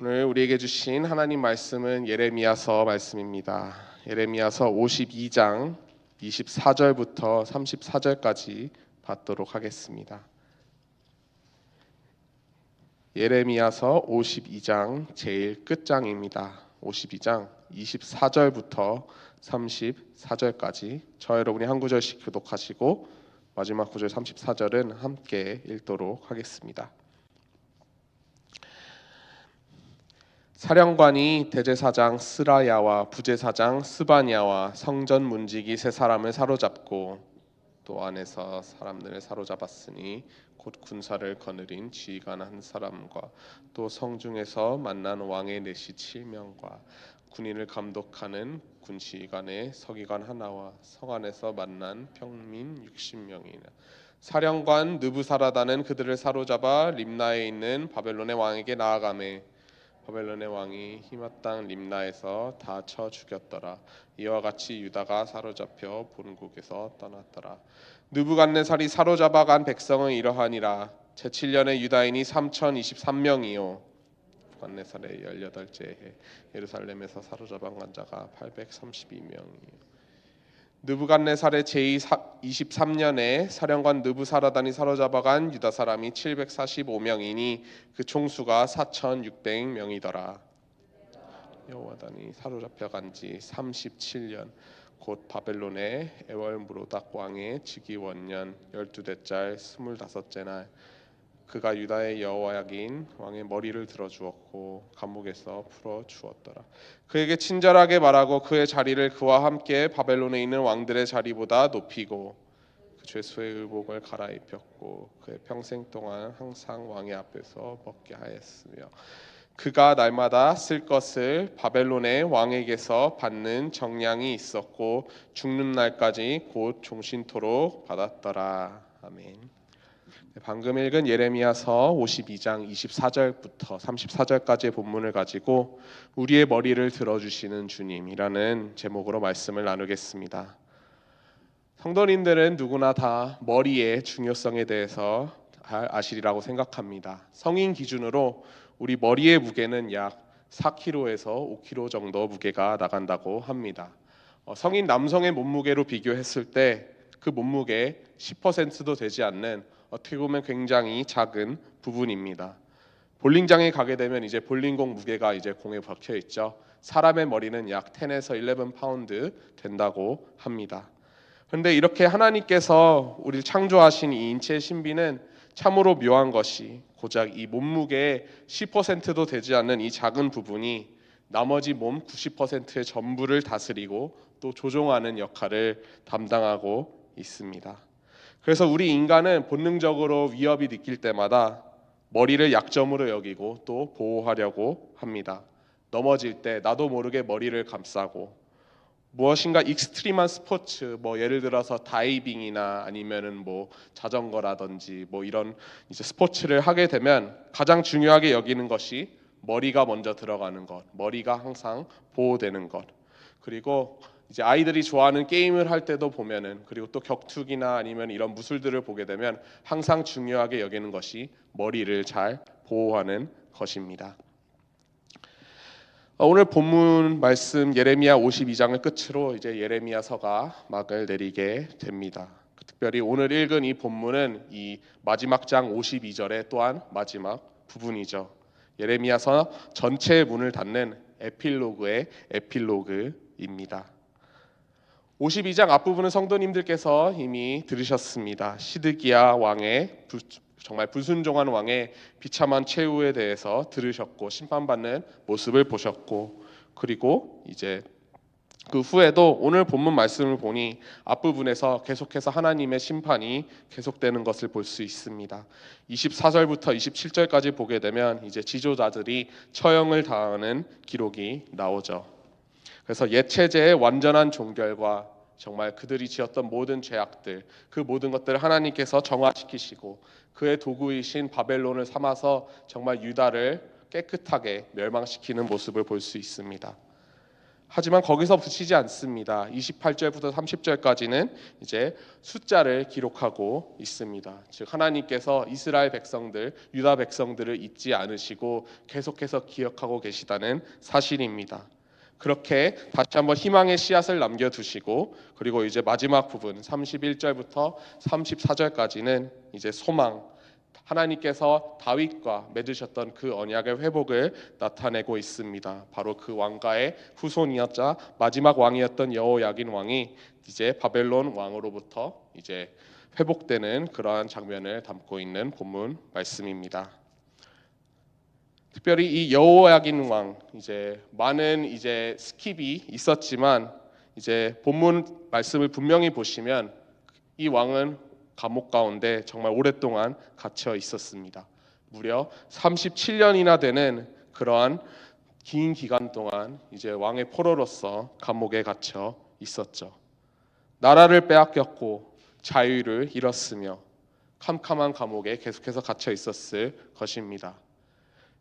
오늘 우리에게 주신 하나님 말씀은 예레미야서 말씀입니다. 예레미야서 52장 24절부터 34절까지 받도록 하겠습니다. 예레미야서 52장 제일 끝장입니다. 52장 24절부터 34절까지 저 여러분이 한 구절씩 교독하시고 마지막 구절 34절은 함께 읽도록 하겠습니다. 사령관이 대제사장 스라야와 부제사장 스바냐와 성전 문지기 세 사람을 사로잡고 또 안에서 사람들을 사로잡았으니 곧 군사를 거느린 지휘관 한 사람과 또 성중에서 만난 왕의 내시 7명과 군인을 감독하는 군지휘관의 서기관 하나와 성 안에서 만난 평민 60명이나 사령관 느부사라다는 그들을 사로잡아 림나에 있는 바벨론의 왕에게 나아가매 바벨론의 왕이 히맛 땅 림나에서 다 쳐 죽였더라. 이와 같이 유다가 사로잡혀 본국에서 떠났더라. 느부갓네살이 사로잡아 간 백성은 이러하니라. 제7년에 유다인이 3023명이요 느부갓네살의 18째 해 예루살렘에서 사로잡아 간 자가 832명이요 느부갓네살의 제23년에 사령관 느부사라단이 사로잡아간 유다 사람이 745명이니 그 총수가 4600명이더라. 여호와단이 사로잡혀간 지 37년 곧 바벨론의 에월므로닥 왕의 즉위 원년 12대 짤 25째 날 그가 유다의 여호야긴 왕의 머리를 들어주었고 감옥에서 풀어주었더라. 그에게 친절하게 말하고 그의 자리를 그와 함께 바벨론에 있는 왕들의 자리보다 높이고 그 죄수의 의복을 갈아입혔고 그의 평생 동안 항상 왕의 앞에서 먹게 하였으며 그가 날마다 쓸 것을 바벨론의 왕에게서 받는 정량이 있었고 죽는 날까지 곧 종신토록 받았더라. 아멘. 방금 읽은 예레미야서 52장 24절부터 34절까지의 본문을 가지고 우리의 머리를 들어주시는 주님이라는 제목으로 말씀을 나누겠습니다. 성도님들은 누구나 다 머리의 중요성에 대해서 아시리라고 생각합니다. 성인 기준으로 우리 머리의 무게는 약 4kg에서 5kg 정도 무게가 나간다고 합니다. 성인 남성의 몸무게로 비교했을 때 그 몸무게 10%도 되지 않는 어떻게 보면 굉장히 작은 부분입니다. 볼링장에 가게 되면 이제 볼링공 무게가 이제 공에 박혀 있죠. 사람의 머리는 약 10에서 11 파운드 된다고 합니다. 그런데 이렇게 하나님께서 우리를 창조하신 이 인체의 신비는 참으로 묘한 것이 고작 이 몸무게의 10%도 되지 않는 이 작은 부분이 나머지 몸 90%의 전부를 다스리고 또 조종하는 역할을 담당하고 있습니다. 그래서 우리 인간은 본능적으로 위협이 느낄 때마다 머리를 약점으로 여기고 또 보호하려고 합니다. 넘어질 때 나도 모르게 머리를 감싸고 무엇인가 익스트림한 스포츠 예를 들어서 다이빙이나 아니면은 자전거라든지 이런 이제 스포츠를 하게 되면 가장 중요하게 여기는 것이 머리가 먼저 들어가는 것, 머리가 항상 보호되는 것. 그리고 이제 아이들이 좋아하는 게임을 할 때도 보면은 그리고 또 격투기나 아니면 이런 무술들을 보게 되면 항상 중요하게 여기는 것이 머리를 잘 보호하는 것입니다. 오늘 본문 말씀 예레미야 52장을 끝으로 이제 예레미야서가 막을 내리게 됩니다. 특별히 오늘 읽은 이 본문은 이 마지막 장 52절의 또한 마지막 부분이죠. 예레미야서 전체의 문을 닫는 에필로그의 에필로그입니다. 52장 앞부분은 성도님들께서 이미 들으셨습니다. 시드기야 왕의 정말 불순종한 왕의 비참한 최후에 대해서 들으셨고 심판받는 모습을 보셨고 그리고 이제 그 후에도 오늘 본문 말씀을 보니 앞부분에서 계속해서 하나님의 심판이 계속되는 것을 볼 수 있습니다. 24절부터 27절까지 보게 되면 이제 지도자들이 처형을 당하는 기록이 나오죠. 그래서 옛 체제의 완전한 종결과 정말 그들이 지었던 모든 죄악들, 그 모든 것들을 하나님께서 정화시키시고 그의 도구이신 바벨론을 삼아서 정말 유다를 깨끗하게 멸망시키는 모습을 볼 수 있습니다. 하지만 거기서 그치지 않습니다. 28절부터 30절까지는 이제 숫자를 기록하고 있습니다. 즉 하나님께서 이스라엘 백성들, 유다 백성들을 잊지 않으시고 계속해서 기억하고 계시다는 사실입니다. 그렇게 다시 한번 희망의 씨앗을 남겨두시고, 그리고 이제 마지막 부분 31절부터 34절까지는 이제 소망, 하나님께서 다윗과 맺으셨던 그 언약의 회복을 나타내고 있습니다. 바로 그 왕가의 후손이었자 마지막 왕이었던 여호야긴 왕이 이제 바벨론 왕으로부터 이제 회복되는 그러한 장면을 담고 있는 본문 말씀입니다. 특별히 이 여호야긴 왕, 이제 많은 이제 스킵이 있었지만 이제 본문 말씀을 분명히 보시면 이 왕은 감옥 가운데 정말 오랫동안 갇혀 있었습니다. 무려 37년이나 되는 그러한 긴 기간 동안 이제 왕의 포로로서 감옥에 갇혀 있었죠. 나라를 빼앗겼고 자유를 잃었으며 캄캄한 감옥에 계속해서 갇혀 있었을 것입니다.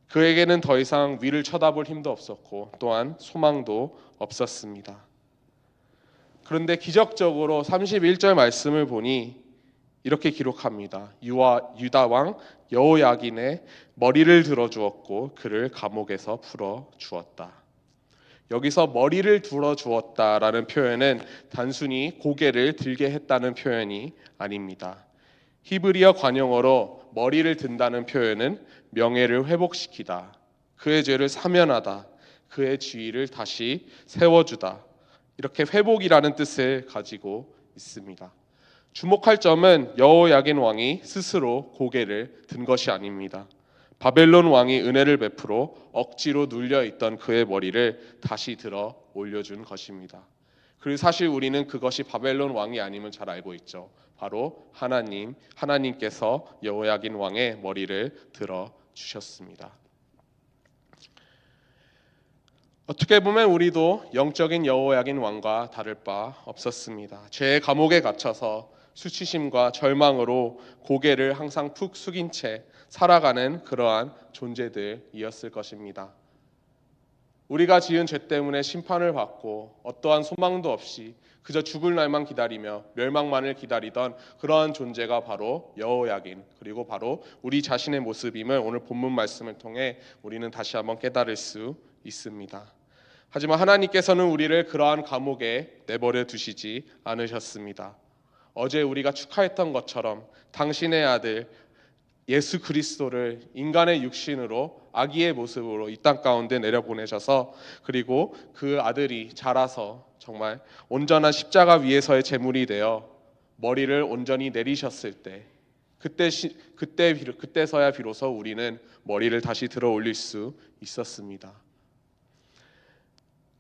그에게는 더 이상 위를 쳐다볼 힘도 없었고 또한 소망도 없었습니다. 그런데 기적적으로 31절 말씀을 보니 이렇게 기록합니다. 유다 왕 여호야긴의 머리를 들어주었고 그를 감옥에서 풀어주었다. 여기서 머리를 들어주었다라는 표현은 단순히 고개를 들게 했다는 표현이 아닙니다. 히브리어 관용어로 머리를 든다는 표현은 명예를 회복시키다, 그의 죄를 사면하다, 그의 지위를 다시 세워주다, 이렇게 회복이라는 뜻을 가지고 있습니다. 주목할 점은 여호야긴 왕이 스스로 고개를 든 것이 아닙니다. 바벨론 왕이 은혜를 베풀어 억지로 눌려있던 그의 머리를 다시 들어 올려준 것입니다. 그리고 사실 우리는 그것이 바벨론 왕이 아님을 잘 알고 있죠. 바로 하나님께서 여호야긴 왕의 머리를 들어 주셨습니다. 어떻게 보면 우리도 영적인 여호야긴 왕과 다를 바 없었습니다. 죄의 감옥에 갇혀서 수치심과 절망으로 고개를 항상 푹 숙인 채 살아가는 그러한 존재들이었을 것입니다. 우리가 지은 죄 때문에 심판을 받고 어떠한 소망도 없이 그저 죽을 날만 기다리며 멸망만을 기다리던 그러한 존재가 바로 여호야긴, 그리고 바로 우리 자신의 모습임을 오늘 본문 말씀을 통해 우리는 다시 한번 깨달을 수 있습니다. 하지만 하나님께서는 우리를 그러한 감옥에 내버려 두시지 않으셨습니다. 어제 우리가 축하했던 것처럼 당신의 아들 예수 그리스도를 인간의 육신으로 아기의 모습으로 이 땅 가운데 내려보내셔서, 그리고 그 아들이 자라서 정말 온전한 십자가 위에서의 제물이 되어 머리를 온전히 내리셨을 때, 그때서야 비로소 우리는 머리를 다시 들어 올릴 수 있었습니다.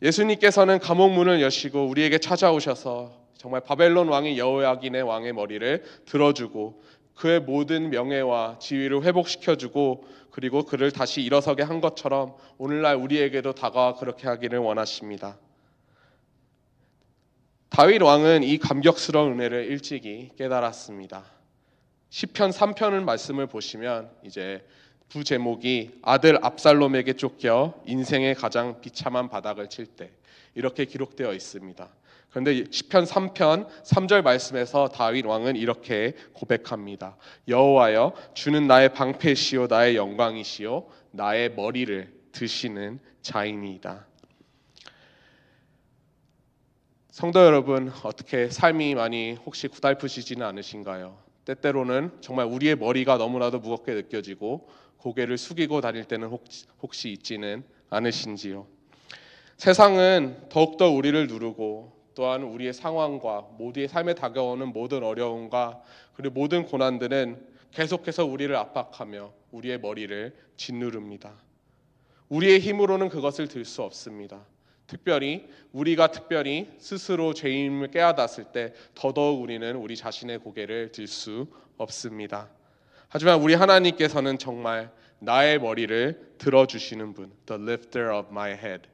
예수님께서는 감옥 문을 여시고 우리에게 찾아오셔서 정말 바벨론 왕이 여호야긴의 왕의 머리를 들어주고 그의 모든 명예와 지위를 회복시켜주고, 그리고 그를 다시 일어서게 한 것처럼 오늘날 우리에게도 다가와 그렇게 하기를 원하십니다. 다윗 왕은 이 감격스러운 은혜를 일찍이 깨달았습니다. 시편 3편을 말씀을 보시면 이제 부제목이 아들 압살롬에게 쫓겨 인생의 가장 비참한 바닥을 칠 때, 이렇게 기록되어 있습니다. 그런데 시편 3편 3절 말씀에서 다윗 왕은 이렇게 고백합니다. 여호와여, 주는 나의 방패시요 나의 영광이시요 나의 머리를 드시는 자이니이다. 성도 여러분, 어떻게 삶이 많이 혹시 고달프시지는 않으신가요? 때때로는 정말 우리의 머리가 너무나도 무겁게 느껴지고 고개를 숙이고 다닐 때는 혹시 있지는 않으신지요? 세상은 더욱더 우리를 누르고 또한 우리의 상황과 모두의 삶에 다가오는 모든 어려움과 그리고 모든 고난들은 계속해서 우리를 압박하며 우리의 머리를 짓누릅니다. 우리의 힘으로는 그것을 들 수 없습니다. 우리가 특별히 스스로 죄임을 깨닫았을 때 더더욱 우리는 우리 자신의 고개를 들 수 없습니다. 하지만 우리 하나님께서는 정말 나의 머리를 들어주시는 분, The lifter of my head,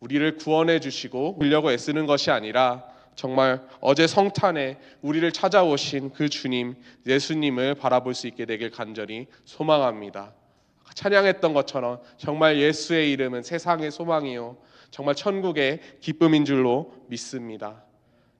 우리를 구원해 주시고 보려고 애쓰는 것이 아니라 정말 어제 성탄에 우리를 찾아오신 그 주님, 예수님을 바라볼 수 있게 되길 간절히 소망합니다. 찬양했던 것처럼 정말 예수의 이름은 세상의 소망이요 정말 천국의 기쁨인 줄로 믿습니다.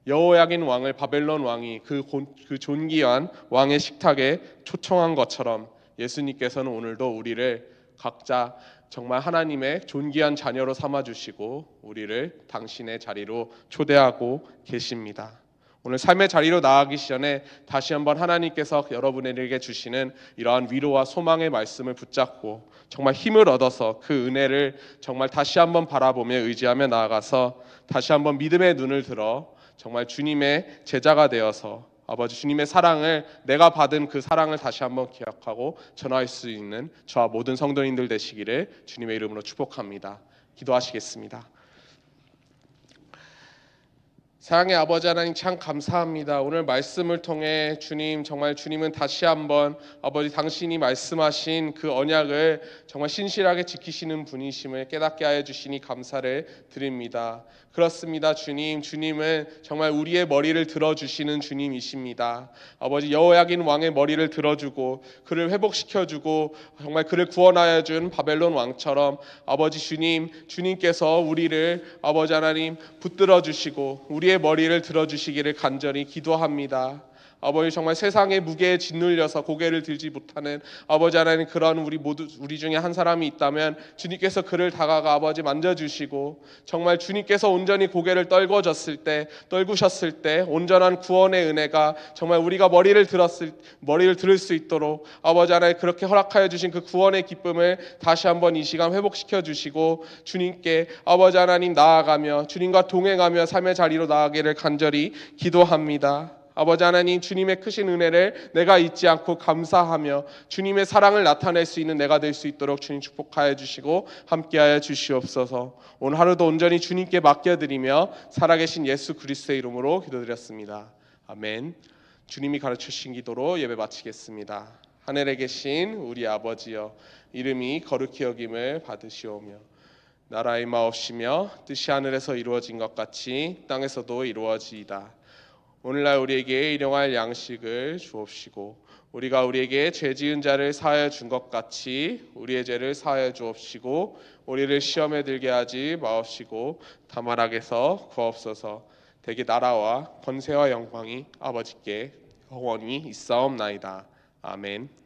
여호야긴 왕을 바벨론 왕이 그 존귀한 왕의 식탁에 초청한 것처럼 예수님께서는 오늘도 우리를 각자 정말 하나님의 존귀한 자녀로 삼아주시고 우리를 당신의 자리로 초대하고 계십니다. 오늘 삶의 자리로 나아가기 전에 다시 한번 하나님께서 여러분에게 주시는 이러한 위로와 소망의 말씀을 붙잡고 정말 힘을 얻어서 그 은혜를 정말 다시 한번 바라보며 의지하며 나아가서 다시 한번 믿음의 눈을 들어 정말 주님의 제자가 되어서 아버지 주님의 사랑을 내가 받은 그 사랑을 다시 한번 기억하고 전할 수 있는 저와 모든 성도님들 되시기를 주님의 이름으로 축복합니다. 기도하시겠습니다. 사랑의 아버지 하나님 참 감사합니다. 오늘 말씀을 통해 주님 정말 주님은 다시 한번 아버지 당신이 말씀하신 그 언약을 정말 신실하게 지키시는 분이심을 깨닫게 하여 주시니 감사를 드립니다. 그렇습니다. 주님은 정말 우리의 머리를 들어주시는 주님이십니다. 아버지 여호야긴 왕의 머리를 들어주고 그를 회복시켜주고 정말 그를 구원하여 준 바벨론 왕처럼 아버지 주님께서 우리를 아버지 하나님 붙들어 주시고 우리의 머리를 들어주시기를 간절히 기도합니다. 아버지 정말 세상의 무게에 짓눌려서 고개를 들지 못하는 아버지 하나님 그런 우리 중에 한 사람이 있다면 주님께서 그를 다가가 아버지 만져주시고 정말 주님께서 온전히 고개를 떨구셨을 때 온전한 구원의 은혜가 정말 우리가 머리를 들을 수 있도록 아버지 하나님 그렇게 허락하여 주신 그 구원의 기쁨을 다시 한번 이 시간 회복시켜 주시고 주님께 아버지 하나님 나아가며 주님과 동행하며 삶의 자리로 나아가기를 간절히 기도합니다. 아버지 하나님 주님의 크신 은혜를 내가 잊지 않고 감사하며 주님의 사랑을 나타낼 수 있는 내가 될 수 있도록 주님 축복하여 주시고 함께하여 주시옵소서. 오늘 하루도 온전히 주님께 맡겨드리며 살아계신 예수 그리스도의 이름으로 기도드렸습니다. 아멘. 주님이 가르쳐주신 기도로 예배 마치겠습니다. 하늘에 계신 우리 아버지여 이름이 거룩히 여김을 받으시오며 나라의 마옵시며 뜻이 하늘에서 이루어진 것 같이 땅에서도 이루어지이다. 오늘날 우리에게 일용할 양식을 주옵시고 우리가 우리에게 죄 지은 자를 사하여 준 것 같이 우리의 죄를 사하여 주옵시고 우리를 시험에 들게 하지 마옵시고 다만 악에서 구하옵소서. 대개 나라와 권세와 영광이 아버지께 영원히 있사옵나이다. 아멘.